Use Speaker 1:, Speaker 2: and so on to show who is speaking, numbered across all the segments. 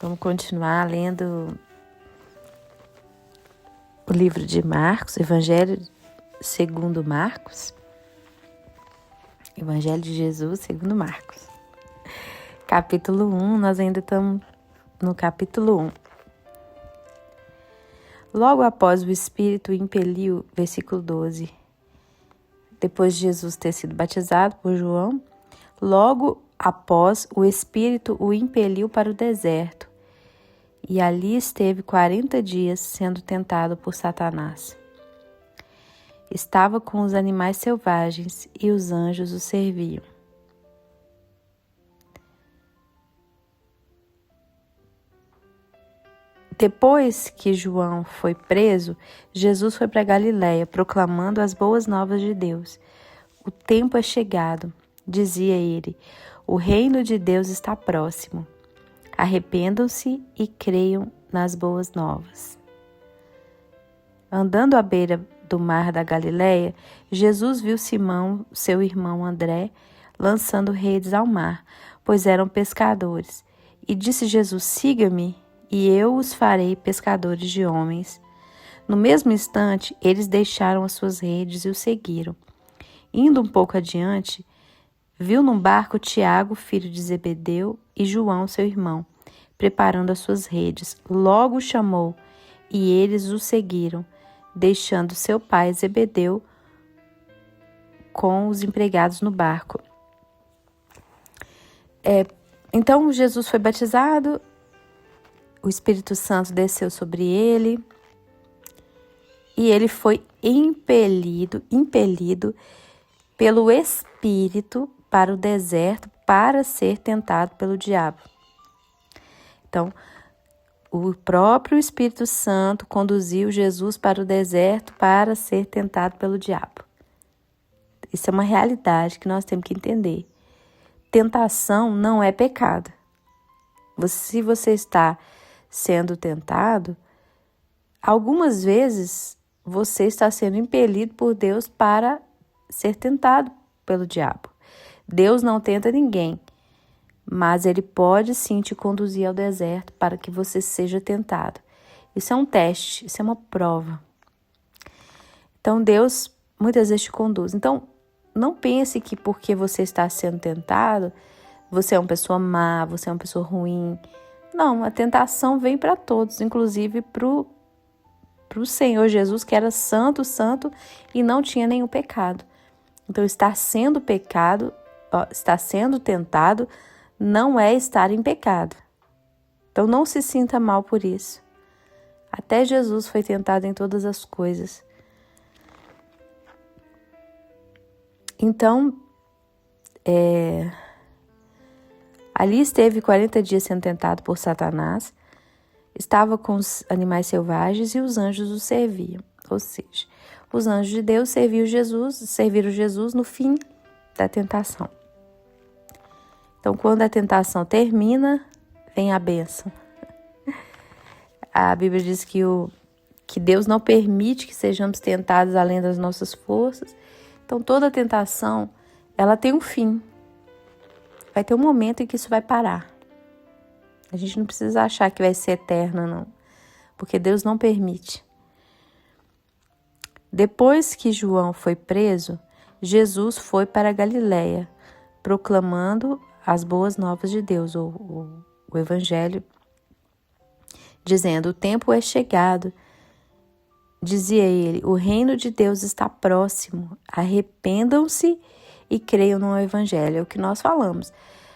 Speaker 1: Vamos continuar lendo o livro de Marcos, Evangelho segundo Marcos. Evangelho de Jesus segundo Marcos. Capítulo 1, nós ainda estamos no capítulo 1. Logo após o Espírito impeliu, versículo 12, depois de Jesus ter sido batizado por João, logo após o Espírito o impeliu para o deserto, e ali esteve 40 dias sendo tentado por Satanás. Estava com os animais selvagens e os anjos o serviam. Depois que João foi preso, Jesus foi para Galiléia, proclamando as boas novas de Deus. O tempo é chegado, dizia ele, o reino de Deus está próximo. Arrependam-se e creiam nas boas novas. Andando à beira do mar da Galiléia, Jesus viu Simão, seu irmão André, lançando redes ao mar, pois eram pescadores. E disse Jesus, siga-me, e eu os farei pescadores de homens. No mesmo instante, eles deixaram as suas redes e o seguiram. Indo um pouco adiante, viu num barco Tiago, filho de Zebedeu, e João, seu irmão, preparando as suas redes. Logo o chamou, e eles o seguiram, deixando seu pai Zebedeu com os empregados no barco. Então Jesus foi batizado, o Espírito Santo desceu sobre ele, e ele foi impelido pelo Espírito para o deserto para ser tentado pelo diabo. Então, o próprio Espírito Santo conduziu Jesus para o deserto para ser tentado pelo diabo. Isso é uma realidade que nós temos que entender. Tentação não é pecado. Se você está sendo tentado, algumas vezes você está sendo impelido por Deus para ser tentado pelo diabo. Deus não tenta ninguém, mas Ele pode sim te conduzir ao deserto para que você seja tentado. Isso é um teste, isso é uma prova. Então Deus muitas vezes te conduz. Então não pense que porque você está sendo tentado, você é uma pessoa má, você é uma pessoa ruim. Não, a tentação vem para todos, inclusive para o Senhor Jesus, que era santo e não tinha nenhum pecado. Então estar sendo tentado não é estar em pecado. Então não se sinta mal por isso. Até Jesus foi tentado em todas as coisas. Então, ali esteve 40 dias sendo tentado por Satanás, estava com os animais selvagens e os anjos o serviam. Ou seja, os anjos de Deus serviram Jesus no fim da tentação. Então, quando a tentação termina, vem a bênção. A Bíblia diz que Deus não permite que sejamos tentados além das nossas forças. Então, toda tentação, ela tem um fim. Vai ter um momento em que isso vai parar. A gente não precisa achar que vai ser eterno, não. Porque Deus não permite. Depois que João foi preso, Jesus foi para a Galiléia, proclamando as boas novas de Deus, o Evangelho, dizendo, o tempo é chegado. Dizia ele, o reino de Deus está próximo, arrependam-se e creiam no Evangelho. É o que nós falamos.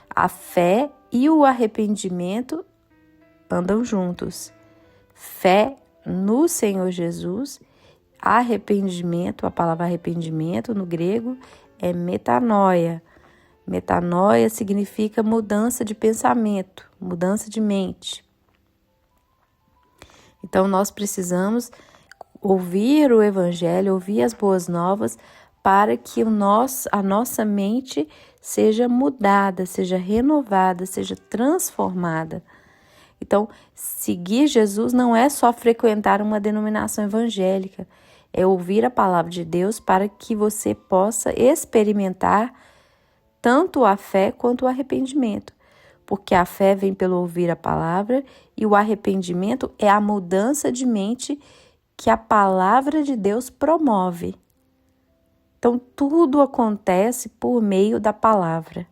Speaker 1: A fé e o arrependimento andam juntos. Fé no Senhor Jesus, arrependimento, a palavra arrependimento no grego é metanoia. Metanoia significa mudança de pensamento, mudança de mente. Então nós precisamos ouvir o Evangelho, ouvir as boas novas, para que a nossa mente seja mudada, seja renovada, seja transformada. Então, seguir Jesus não é só frequentar uma denominação evangélica, é ouvir a palavra de Deus para que você possa experimentar tanto a fé quanto o arrependimento. porque a fé vem pelo ouvir a palavra e o arrependimento é a mudança de mente que a palavra de Deus promove. Então, tudo acontece por meio da palavra.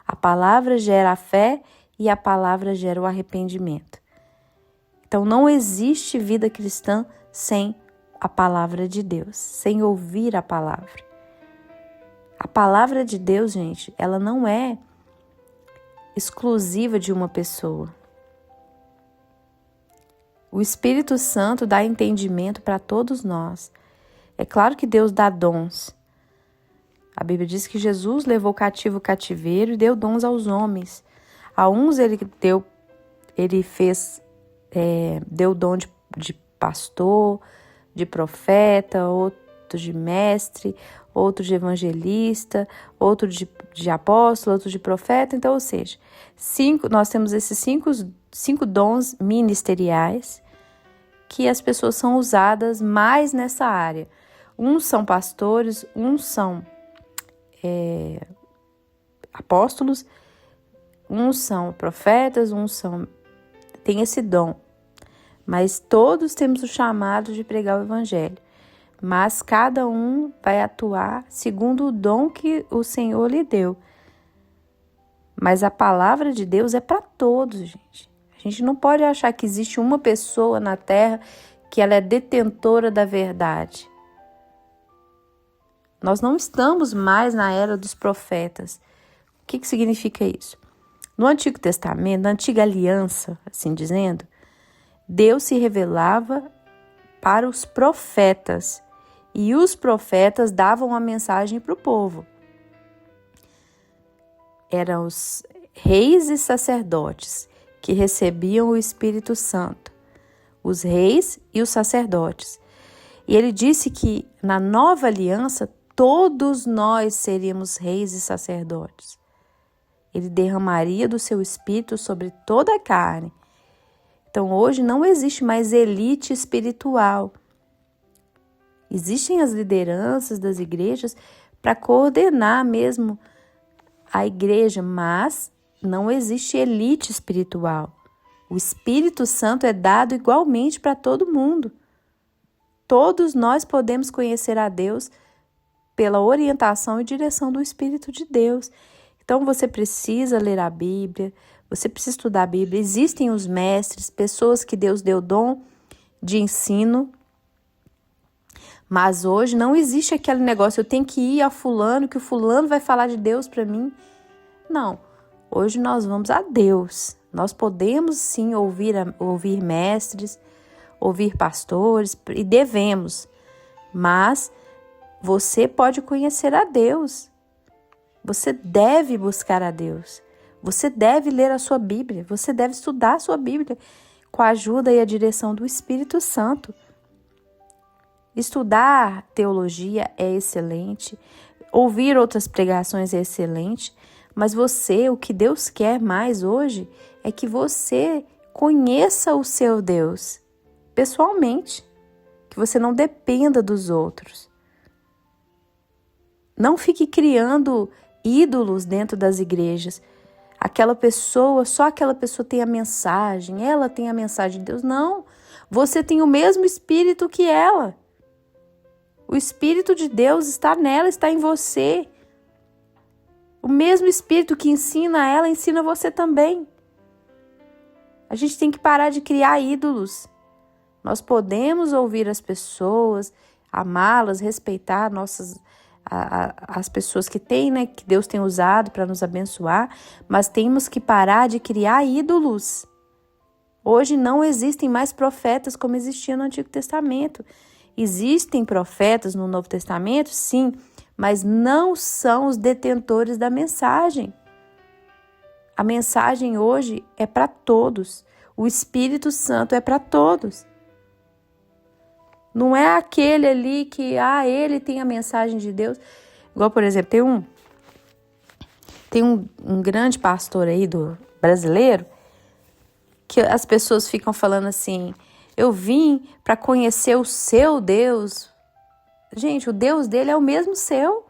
Speaker 1: A palavra gera a fé e a palavra gera o arrependimento. Então, não existe vida cristã sem a palavra de Deus, sem ouvir a palavra. A palavra de Deus, gente, ela não é exclusiva de uma pessoa. O Espírito Santo dá entendimento para todos nós. É claro que Deus dá dons. A Bíblia diz que Jesus levou cativo o cativeiro e deu dons aos homens. A uns deu dom de pastor, de profeta, outro de mestre, outro de evangelista, outro de apóstolo, outro de profeta. Então, ou seja, nós temos esses cinco dons ministeriais que as pessoas são usadas mais nessa área. Uns são pastores, uns são apóstolos, uns são profetas, tem esse dom. Mas todos temos o chamado de pregar o evangelho. Mas cada um vai atuar segundo o dom que o Senhor lhe deu. Mas a palavra de Deus é para todos, gente. A gente não pode achar que existe uma pessoa na terra que ela é detentora da verdade. Nós não estamos mais na era dos profetas. O que significa isso? No Antigo Testamento, na Antiga Aliança, assim dizendo, Deus se revelava para os profetas e os profetas davam a mensagem para o povo. Eram os reis e sacerdotes que recebiam o Espírito Santo, os reis e os sacerdotes. E ele disse que na nova aliança todos nós seríamos reis e sacerdotes. Ele derramaria do seu Espírito sobre toda a carne. Então hoje não existe mais elite espiritual. Existem as lideranças das igrejas para coordenar mesmo a igreja, mas não existe elite espiritual. O Espírito Santo é dado igualmente para todo mundo. Todos nós podemos conhecer a Deus pela orientação e direção do Espírito de Deus. Então você precisa ler a Bíblia, você precisa estudar a Bíblia. Existem os mestres, pessoas que Deus deu dom de ensino. Mas hoje não existe aquele negócio, eu tenho que ir a fulano, que o fulano vai falar de Deus para mim. Não, hoje nós vamos a Deus. Nós podemos sim ouvir mestres, ouvir pastores, e devemos. Mas você pode conhecer a Deus. Você deve buscar a Deus. Você deve ler a sua Bíblia. Você deve estudar a sua Bíblia com a ajuda e a direção do Espírito Santo. Estudar teologia é excelente, ouvir outras pregações é excelente, mas o que Deus quer mais hoje é que você conheça o seu Deus pessoalmente, que você não dependa dos outros. Não fique criando ídolos dentro das igrejas. Só aquela pessoa tem a mensagem, ela tem a mensagem de Deus. Não, você tem o mesmo Espírito que ela. O Espírito de Deus está nela, está em você. O mesmo Espírito que ensina ela, ensina você também. A gente tem que parar de criar ídolos. Nós podemos ouvir as pessoas, amá-las, respeitar as pessoas que tem, né, que Deus tem usado para nos abençoar, mas temos que parar de criar ídolos. Hoje não existem mais profetas como existia no Antigo Testamento. Existem profetas no Novo Testamento, sim, mas não são os detentores da mensagem. A mensagem hoje é para todos. O Espírito Santo é para todos. Não é aquele ali que, ele tem a mensagem de Deus. Igual, por exemplo, tem um grande pastor aí brasileiro que as pessoas ficam falando assim: eu vim para conhecer o seu Deus. Gente, o Deus dele é o mesmo seu.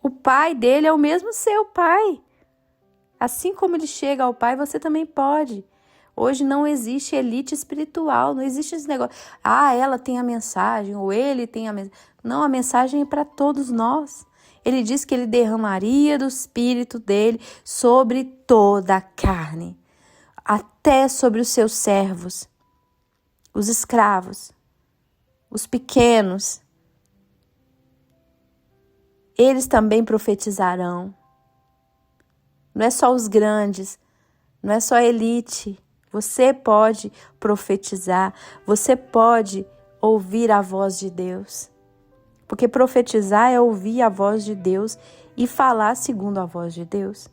Speaker 1: O pai dele é o mesmo seu pai. Assim como ele chega ao Pai, você também pode. Hoje não existe elite espiritual, não existe esse negócio. Ah, ela tem a mensagem, ou ele tem a mensagem. Não, a mensagem é para todos nós. Ele diz que ele derramaria do Espírito dele sobre toda a carne, até sobre os seus servos, os escravos, os pequenos. Eles também profetizarão. Não é só os grandes, não é só a elite. Você pode profetizar, você pode ouvir a voz de Deus. Porque profetizar é ouvir a voz de Deus e falar segundo a voz de Deus.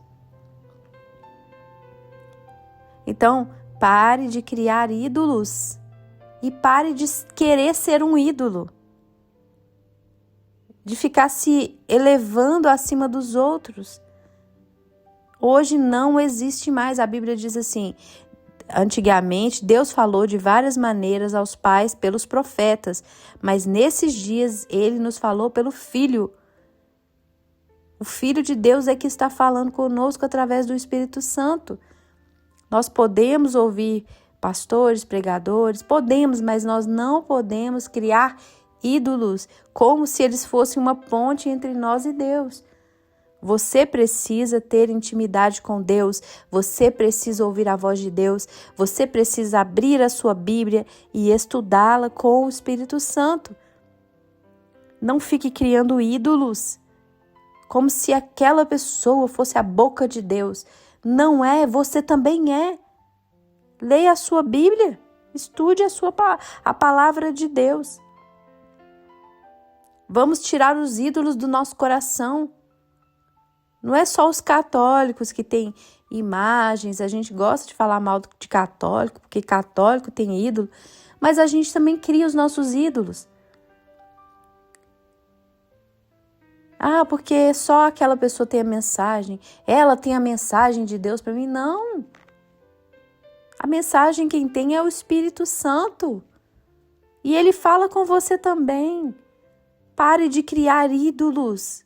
Speaker 1: Então, pare de criar ídolos e pare de querer ser um ídolo, de ficar se elevando acima dos outros. Hoje não existe mais. A Bíblia diz assim, antigamente Deus falou de várias maneiras aos pais pelos profetas, mas nesses dias Ele nos falou pelo Filho. O Filho de Deus é que está falando conosco através do Espírito Santo. Nós podemos ouvir pastores, pregadores, podemos, mas nós não podemos criar ídolos como se eles fossem uma ponte entre nós e Deus. Você precisa ter intimidade com Deus, você precisa ouvir a voz de Deus, você precisa abrir a sua Bíblia e estudá-la com o Espírito Santo. Não fique criando ídolos, como se aquela pessoa fosse a boca de Deus. Não é, você também é. Leia a sua Bíblia, estude a palavra de Deus. Vamos tirar os ídolos do nosso coração. Não é só os católicos que têm imagens, a gente gosta de falar mal de católico, porque católico tem ídolo, mas a gente também cria os nossos ídolos. Ah, porque só aquela pessoa tem a mensagem, ela tem a mensagem de Deus para mim. Não. A mensagem quem tem é o Espírito Santo. E ele fala com você também. Pare de criar ídolos.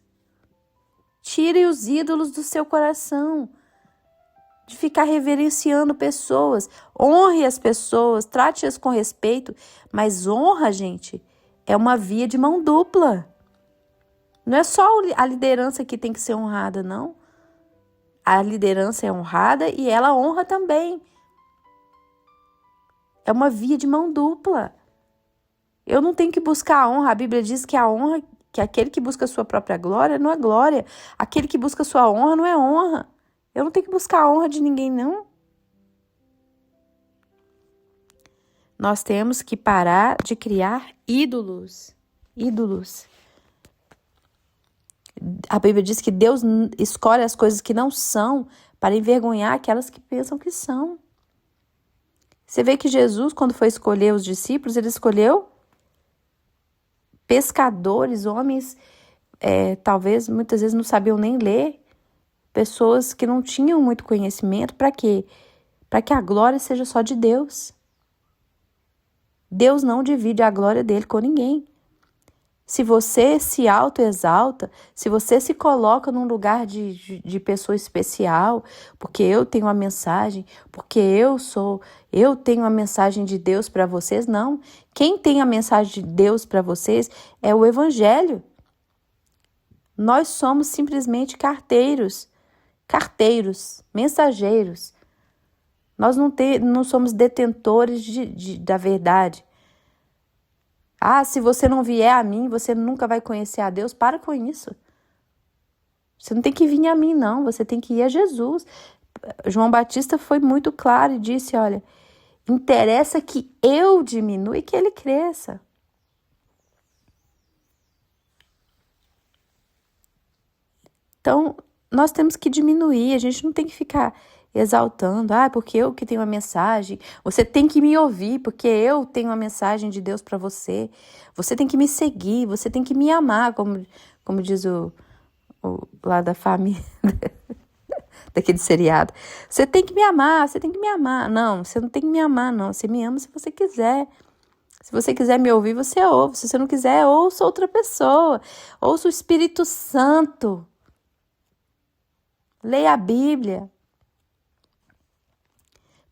Speaker 1: Tire os ídolos do seu coração, de ficar reverenciando pessoas. Honre as pessoas, trate-as com respeito, mas honra, gente, é uma via de mão dupla. Não é só a liderança que tem que ser honrada, não. A liderança é honrada e ela honra também. É uma via de mão dupla. Eu não tenho que buscar a honra. A Bíblia diz que a honra, que aquele que busca a sua própria glória não é glória. Aquele que busca a sua honra não é honra. Eu não tenho que buscar a honra de ninguém, não. Nós temos que parar de criar ídolos. Ídolos. A Bíblia diz que Deus escolhe as coisas que não são para envergonhar aquelas que pensam que são. Você vê que Jesus, quando foi escolher os discípulos, ele escolheu pescadores, homens, talvez muitas vezes não sabiam nem ler, pessoas que não tinham muito conhecimento. Para quê? Para que a glória seja só de Deus. Deus não divide a glória dele com ninguém. Se você se autoexalta, se você se coloca num lugar de pessoa especial, porque eu tenho uma mensagem, porque eu tenho a mensagem de Deus para vocês, não. Quem tem a mensagem de Deus para vocês é o Evangelho. Nós somos simplesmente carteiros, mensageiros. Nós não somos detentores da verdade. Ah, se você não vier a mim, você nunca vai conhecer a Deus. Para com isso. Você não tem que vir a mim, não. Você tem que ir a Jesus. João Batista foi muito claro e disse, olha, interessa que eu diminua e que ele cresça. Então, nós temos que diminuir. A gente não tem que ficar exaltando, porque eu que tenho a mensagem, você tem que me ouvir, porque eu tenho a mensagem de Deus para você, você tem que me seguir, você tem que me amar, como diz o lá da família, daquele seriado, você tem que me amar, não, você não tem que me amar, não, você me ama se você quiser me ouvir, você ouve, se você não quiser, ouça outra pessoa, ouça o Espírito Santo, leia a Bíblia.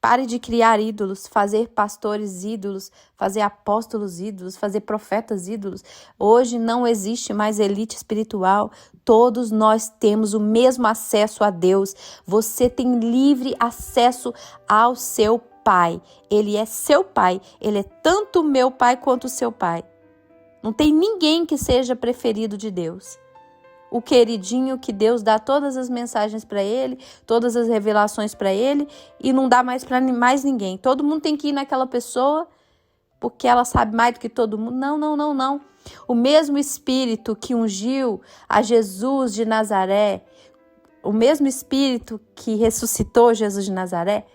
Speaker 1: Pare de criar ídolos, fazer pastores ídolos, fazer apóstolos ídolos, fazer profetas ídolos. Hoje não existe mais elite espiritual. Todos nós temos o mesmo acesso a Deus. Você tem livre acesso ao seu Pai. Ele é seu Pai. Ele é tanto meu Pai quanto o seu Pai. Não tem ninguém que seja preferido de Deus. O queridinho que Deus dá todas as mensagens para ele, todas as revelações para ele e não dá mais para mais ninguém. Todo mundo tem que ir naquela pessoa porque ela sabe mais do que todo mundo. Não. O mesmo Espírito que ungiu a Jesus de Nazaré, o mesmo Espírito que ressuscitou Jesus de Nazaré,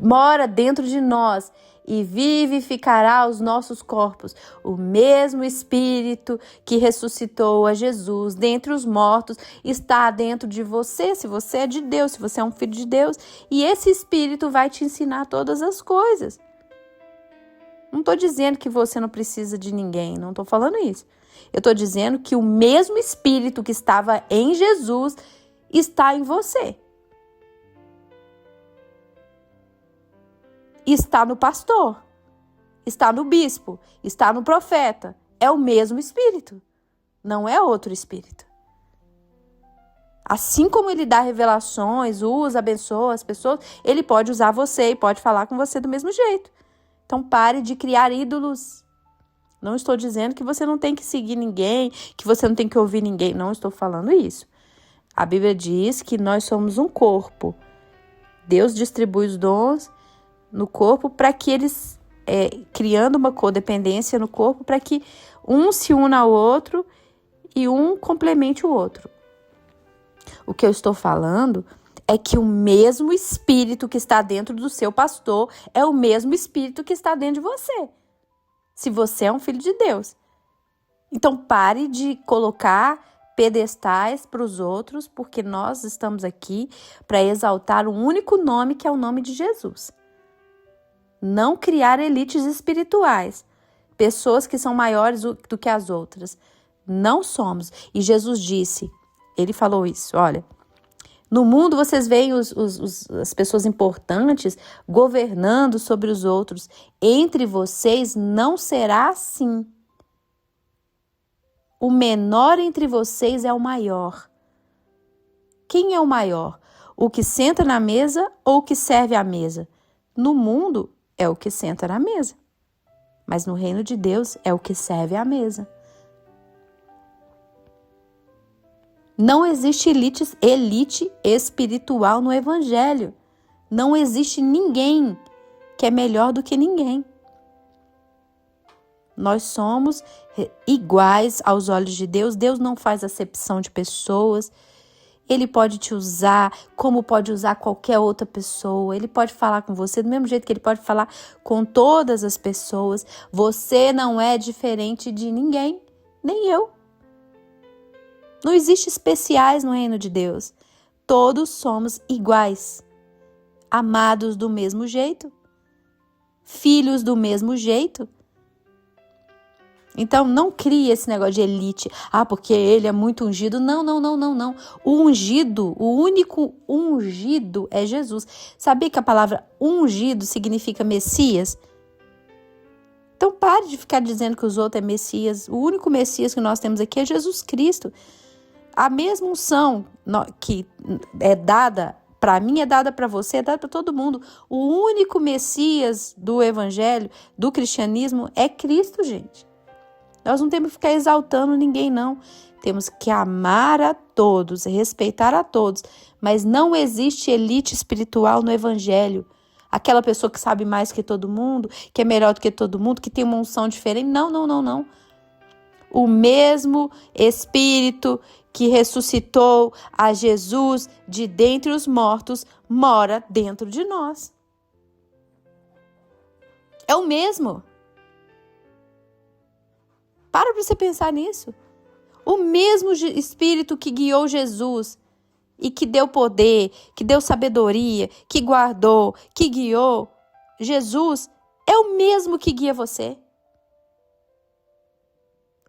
Speaker 1: mora dentro de nós e vivificará os nossos corpos. O mesmo Espírito que ressuscitou a Jesus dentre os mortos está dentro de você, se você é de Deus, se você é um filho de Deus. E esse Espírito vai te ensinar todas as coisas. Não estou dizendo que você não precisa de ninguém, não estou falando isso. Eu estou dizendo que o mesmo Espírito que estava em Jesus está em você. Está no pastor, está no bispo, está no profeta. É o mesmo Espírito, não é outro Espírito. Assim como ele dá revelações, usa, abençoa as pessoas, ele pode usar você e pode falar com você do mesmo jeito. Então pare de criar ídolos. Não estou dizendo que você não tem que seguir ninguém, que você não tem que ouvir ninguém. Não estou falando isso. A Bíblia diz que nós somos um corpo. Deus distribui os dons no corpo para que eles, criando uma codependência no corpo, para que um se una ao outro e um complemente o outro. O que eu estou falando é que o mesmo Espírito que está dentro do seu pastor é o mesmo Espírito que está dentro de você, se você é um filho de Deus. Então pare de colocar pedestais para os outros, porque nós estamos aqui para exaltar o único nome que é o nome de Jesus. Não criar elites espirituais, pessoas que são maiores do que as outras. Não somos. E Jesus disse, ele falou isso, olha, no mundo vocês veem as pessoas importantes governando sobre os outros. Entre vocês não será assim. O menor entre vocês é o maior. Quem é o maior? O que senta na mesa ou o que serve à mesa? No mundo é o que senta na mesa, mas no reino de Deus é o que serve à mesa. Não existe elite espiritual no Evangelho. Não existe ninguém que é melhor do que ninguém. Nós somos iguais aos olhos de Deus. Deus não faz acepção de pessoas. Ele pode te usar como pode usar qualquer outra pessoa. Ele pode falar com você do mesmo jeito que ele pode falar com todas as pessoas. Você não é diferente de ninguém, nem eu. Não existe especiais no reino de Deus. Todos somos iguais, amados do mesmo jeito, filhos do mesmo jeito. Então, não crie esse negócio de elite. Porque ele é muito ungido. Não. O ungido, o único ungido é Jesus. Sabia que a palavra ungido significa Messias? Então, pare de ficar dizendo que os outros é Messias. O único Messias que nós temos aqui é Jesus Cristo. A mesma unção que é dada para mim, é dada para você, é dada para todo mundo. O único Messias do Evangelho, do cristianismo, é Cristo, gente. Nós não temos que ficar exaltando ninguém, não. Temos que amar a todos, respeitar a todos. Mas não existe elite espiritual no Evangelho. Aquela pessoa que sabe mais que todo mundo, que é melhor do que todo mundo, que tem uma unção diferente. Não. O mesmo Espírito que ressuscitou a Jesus de dentre os mortos mora dentro de nós. É o mesmo. Para você pensar nisso. O mesmo Espírito que guiou Jesus e que deu poder, que deu sabedoria, que guardou, que guiou Jesus, é o mesmo que guia você.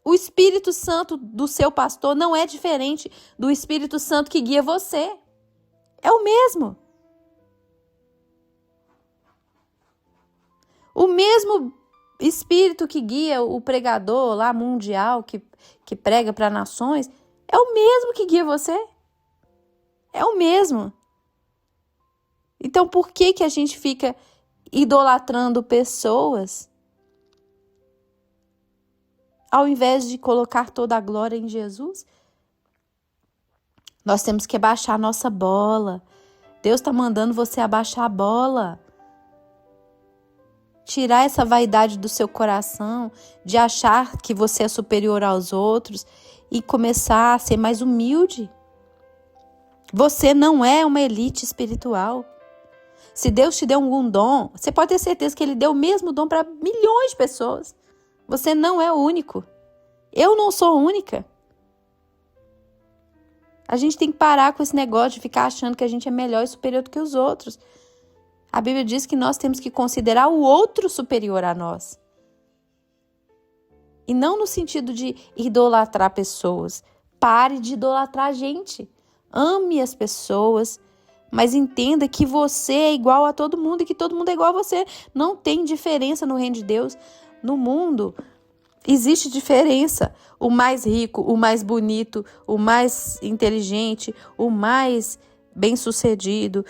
Speaker 1: O Espírito Santo do seu pastor não é diferente do Espírito Santo que guia você. É o mesmo. O mesmo espírito que guia o pregador lá mundial, que prega para nações, é o mesmo que guia você. É o mesmo. Então, por que a gente fica idolatrando pessoas ao invés de colocar toda a glória em Jesus? Nós temos que abaixar a nossa bola. Deus está mandando você abaixar a bola. Tirar essa vaidade do seu coração, de achar que você é superior aos outros e começar a ser mais humilde. Você não é uma elite espiritual. Se Deus te deu algum dom, você pode ter certeza que Ele deu o mesmo dom para milhões de pessoas. Você não é o único. Eu não sou única. A gente tem que parar com esse negócio de ficar achando que a gente é melhor e superior do que os outros. A Bíblia diz que nós temos que considerar o outro superior a nós. E não no sentido de idolatrar pessoas. Pare de idolatrar a gente. Ame as pessoas, mas entenda que você é igual a todo mundo e que todo mundo é igual a você. Não tem diferença no reino de Deus. No mundo existe diferença. O mais rico, o mais bonito, o mais inteligente, o mais bem-sucedido.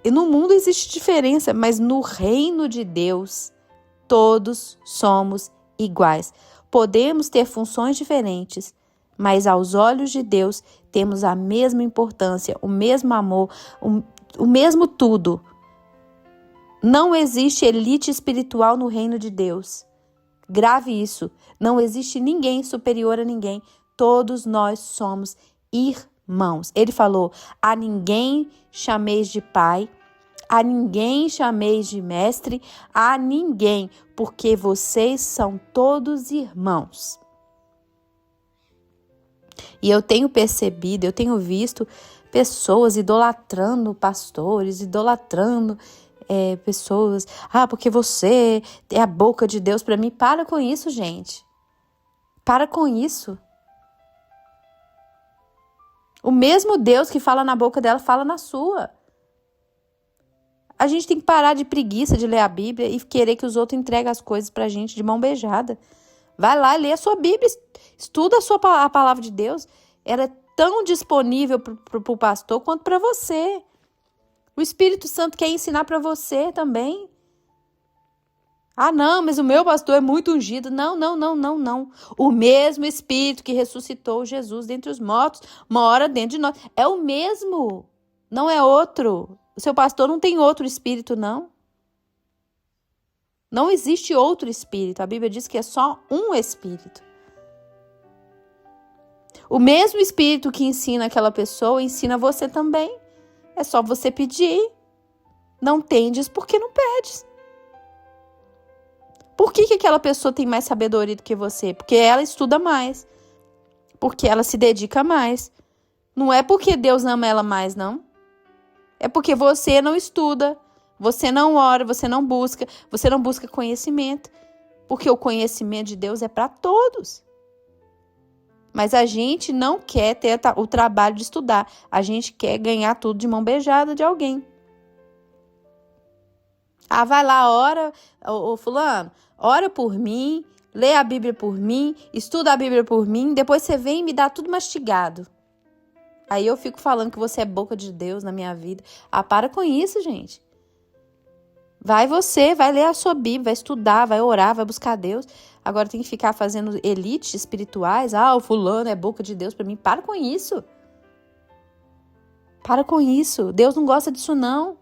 Speaker 1: E no mundo existe diferença, mas no reino de Deus, todos somos iguais. Podemos ter funções diferentes, mas aos olhos de Deus temos a mesma importância, o mesmo amor, o mesmo tudo. Não existe elite espiritual no reino de Deus. Grave isso. Não existe ninguém superior a ninguém. Todos nós somos irmãos. Ele falou: a ninguém chameis de pai, a ninguém chameis de mestre, a ninguém, porque vocês são todos irmãos. E eu tenho percebido, eu tenho visto pessoas idolatrando pastores, idolatrando pessoas. Ah, porque você é a boca de Deus para mim. Para com isso, gente. Para com isso. O mesmo Deus que fala na boca dela, fala na sua. A gente tem que parar de preguiça de ler a Bíblia e querer que os outros entreguem as coisas pra gente de mão beijada. Vai lá e lê a sua Bíblia, estuda a palavra de Deus. Ela é tão disponível pro pastor quanto para você. O Espírito Santo quer ensinar para você também. Ah, não, mas o meu pastor é muito ungido. Não. O mesmo Espírito que ressuscitou Jesus dentre os mortos mora dentro de nós. É o mesmo, não é outro. O seu pastor não tem outro Espírito, não. Não existe outro Espírito. A Bíblia diz que é só um Espírito. O mesmo Espírito que ensina aquela pessoa, ensina você também. É só você pedir. Não tendes porque não pedes. Por que aquela pessoa tem mais sabedoria do que você? Porque ela estuda mais. Porque ela se dedica mais. Não é porque Deus ama ela mais, não. É porque você não estuda. Você não ora, você não busca conhecimento. Porque o conhecimento de Deus é para todos. Mas a gente não quer ter o trabalho de estudar. A gente quer ganhar tudo de mão beijada de alguém. Ah, vai lá, ora, ô fulano, ora por mim, lê a Bíblia por mim, estuda a Bíblia por mim, depois você vem e me dá tudo mastigado. Aí eu fico falando que você é boca de Deus na minha vida. Ah, para com isso, gente. Vai ler a sua Bíblia, vai estudar, vai orar, vai buscar Deus. Agora tem que ficar fazendo elites espirituais. Ah, o fulano é boca de Deus para mim. Para com isso. Para com isso. Deus não gosta disso, não.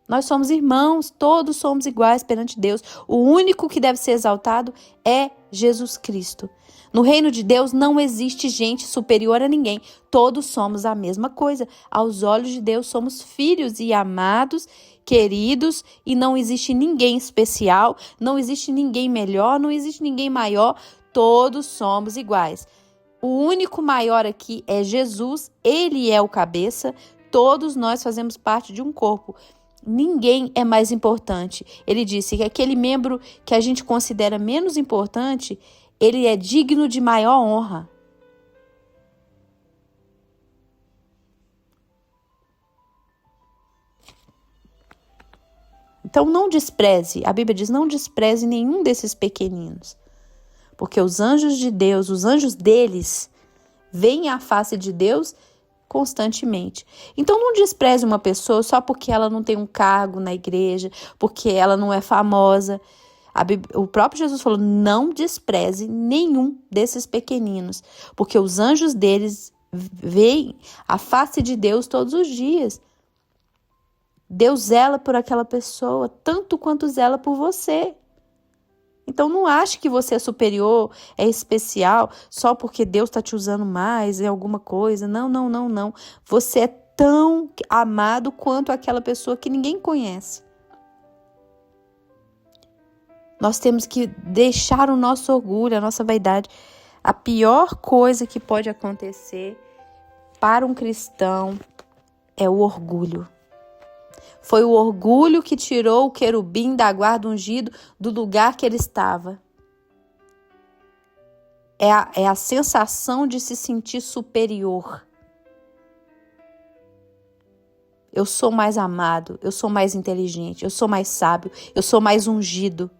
Speaker 1: Nós somos irmãos, todos somos iguais perante Deus. O único que deve ser exaltado é Jesus Cristo. No reino de Deus não existe gente superior a ninguém. Todos somos a mesma coisa. Aos olhos de Deus somos filhos e amados, queridos, e não existe ninguém especial, não existe ninguém melhor, não existe ninguém maior. Todos somos iguais. O único maior aqui é Jesus, ele é o cabeça. Todos nós fazemos parte de um corpo. Ninguém é mais importante. Ele disse que aquele membro que a gente considera menos importante, ele é digno de maior honra. Então não despreze, a Bíblia diz, não despreze nenhum desses pequeninos. Porque os anjos de Deus, os anjos deles, veem a face de Deus constantemente. Então não despreze uma pessoa só porque ela não tem um cargo na igreja, porque ela não é famosa. O próprio Jesus falou, não despreze nenhum desses pequeninos, porque os anjos deles veem a face de Deus todos os dias. Deus zela por aquela pessoa, tanto quanto zela por você. Então não ache que você é superior, é especial, só porque Deus está te usando mais em alguma coisa. Não, não, não, não. Você é tão amado quanto aquela pessoa que ninguém conhece. Nós temos que deixar o nosso orgulho, a nossa vaidade. A pior coisa que pode acontecer para um cristão é o orgulho. Foi o orgulho que tirou o querubim da guarda ungido do lugar que ele estava. É a sensação de se sentir superior. Eu sou mais amado, eu sou mais inteligente, eu sou mais sábio, eu sou mais ungido.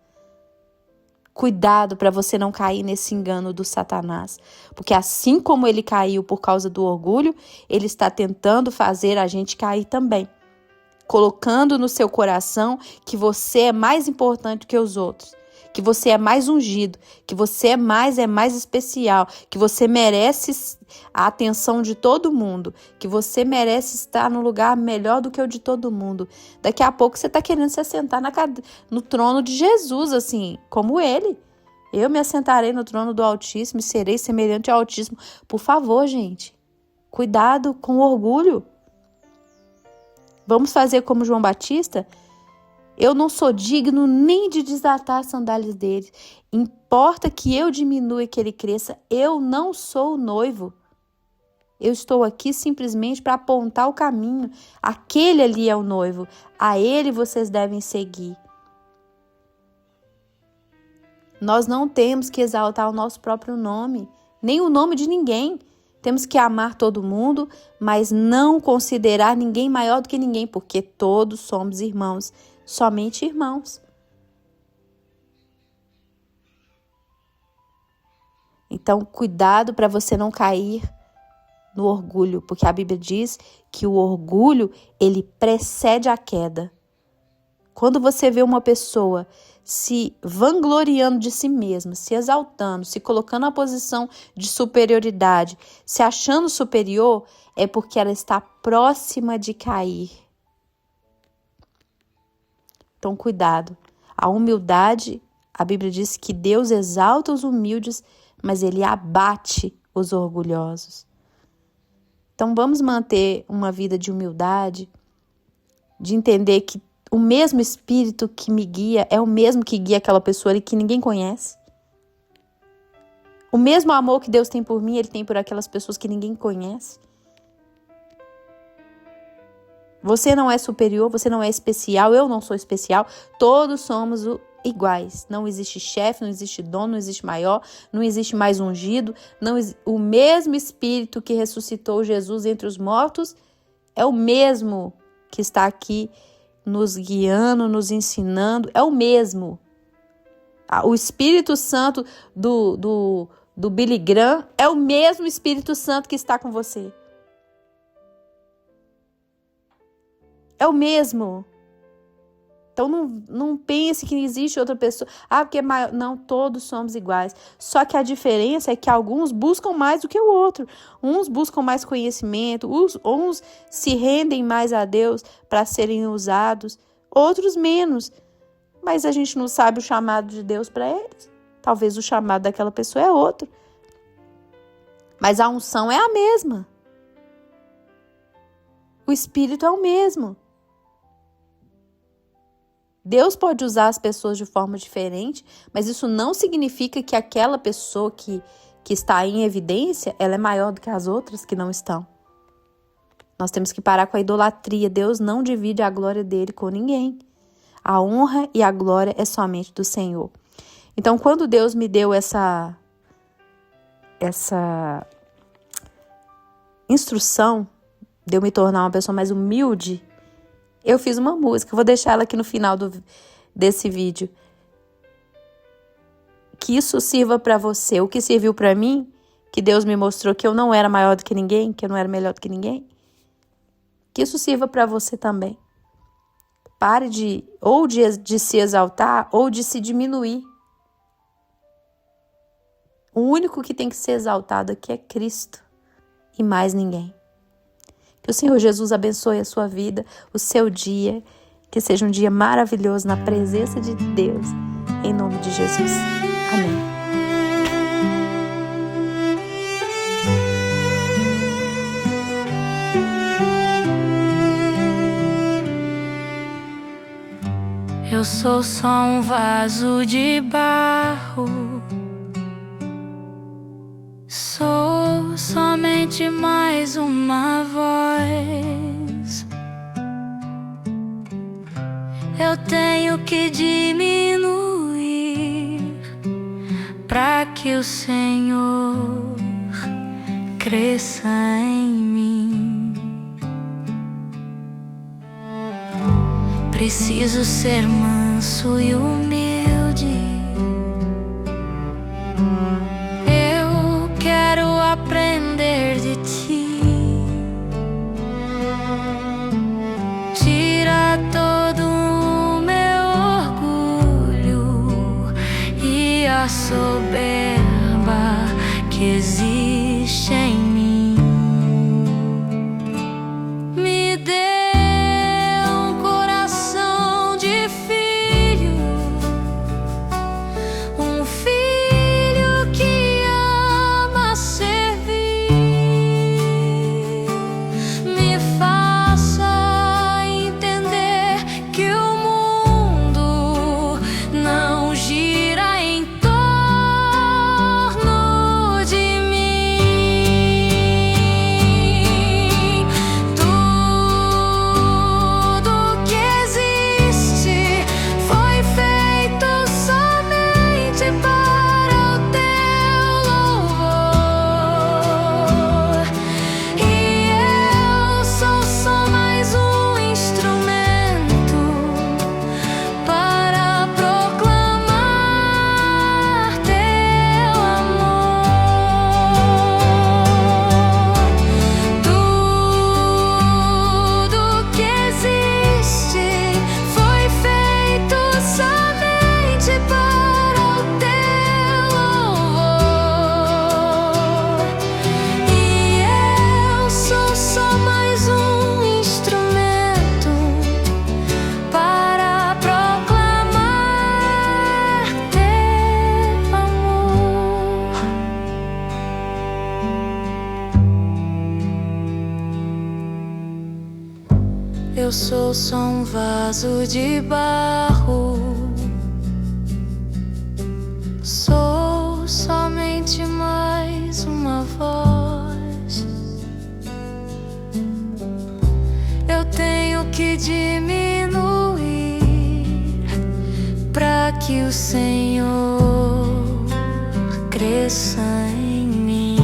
Speaker 1: Cuidado para você não cair nesse engano do Satanás. Porque assim como ele caiu por causa do orgulho, ele está tentando fazer a gente cair também. Colocando no seu coração que você é mais importante que os outros, que você é mais ungido, que você é mais especial, que você merece a atenção de todo mundo, que você merece estar no lugar melhor do que o de todo mundo. Daqui a pouco você está querendo se assentar no trono de Jesus, assim, como ele. Eu me assentarei no trono do Altíssimo e serei semelhante ao Altíssimo. Por favor, gente, cuidado com o orgulho. Vamos fazer como João Batista? Eu não sou digno nem de desatar as sandálias dele. Importa que eu diminua e que ele cresça. Eu não sou o noivo. Eu estou aqui simplesmente para apontar o caminho. Aquele ali é o noivo. A ele vocês devem seguir. Nós não temos que exaltar o nosso próprio nome, nem o nome de ninguém. Temos que amar todo mundo, mas não considerar ninguém maior do que ninguém, porque todos somos irmãos, somente irmãos. Então, cuidado para você não cair no orgulho, porque a Bíblia diz que o orgulho, ele precede a queda. Quando você vê uma pessoa se vangloriando de si mesma, se exaltando, se colocando na posição de superioridade, se achando superior, é porque ela está próxima de cair. Então, cuidado. A humildade, a Bíblia diz que Deus exalta os humildes, mas ele abate os orgulhosos. Então, vamos manter uma vida de humildade, de entender que o mesmo Espírito que me guia é o mesmo que guia aquela pessoa ali que ninguém conhece. O mesmo amor que Deus tem por mim, Ele tem por aquelas pessoas que ninguém conhece. Você não é superior, você não é especial, eu não sou especial. Todos somos iguais. Não existe chefe, não existe dono, não existe maior, não existe mais ungido. O mesmo Espírito que ressuscitou Jesus entre os mortos é o mesmo que está aqui nos guiando, nos ensinando, é o mesmo. O Espírito Santo do Billy Graham é o mesmo Espírito Santo que está com você. É o mesmo. Então não pense que existe outra pessoa. Porque é maior. Não, todos somos iguais. Só que a diferença é que alguns buscam mais do que o outro. Uns buscam mais conhecimento, uns se rendem mais a Deus para serem usados, outros menos. Mas a gente não sabe o chamado de Deus para eles. Talvez o chamado daquela pessoa é outro. Mas a unção é a mesma. O Espírito é o mesmo. Deus pode usar as pessoas de forma diferente, mas isso não significa que aquela pessoa que está em evidência, ela é maior do que as outras que não estão. Nós temos que parar com a idolatria. Deus não divide a glória dele com ninguém. A honra e a glória é somente do Senhor. Então, quando Deus me deu essa instrução de eu me tornar uma pessoa mais humilde, Eu fiz uma música, vou deixar ela aqui no final desse vídeo. Que isso sirva para você. O que serviu para mim, que Deus me mostrou que eu não era maior do que ninguém, que eu não era melhor do que ninguém. Que isso sirva para você também. Pare de se exaltar ou de se diminuir. O único que tem que ser exaltado aqui é Cristo e mais ninguém. Que o Senhor Jesus abençoe a sua vida, o seu dia, que seja um dia maravilhoso na presença de Deus, em nome de Jesus. Amém.
Speaker 2: Eu sou só um vaso de barro, sou somente mais uma voz. Eu tenho que diminuir para que o Senhor cresça em mim. Preciso ser manso e humilde. Eu quero aprender de ti. Tira todo o meu orgulho e a soberba que existe em mim. Me dê eu sou só um vaso de barro, sou somente mais uma voz. Eu tenho que diminuir para que o Senhor cresça em mim.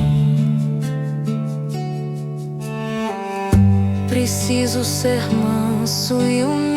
Speaker 2: Preciso ser manso e humilde.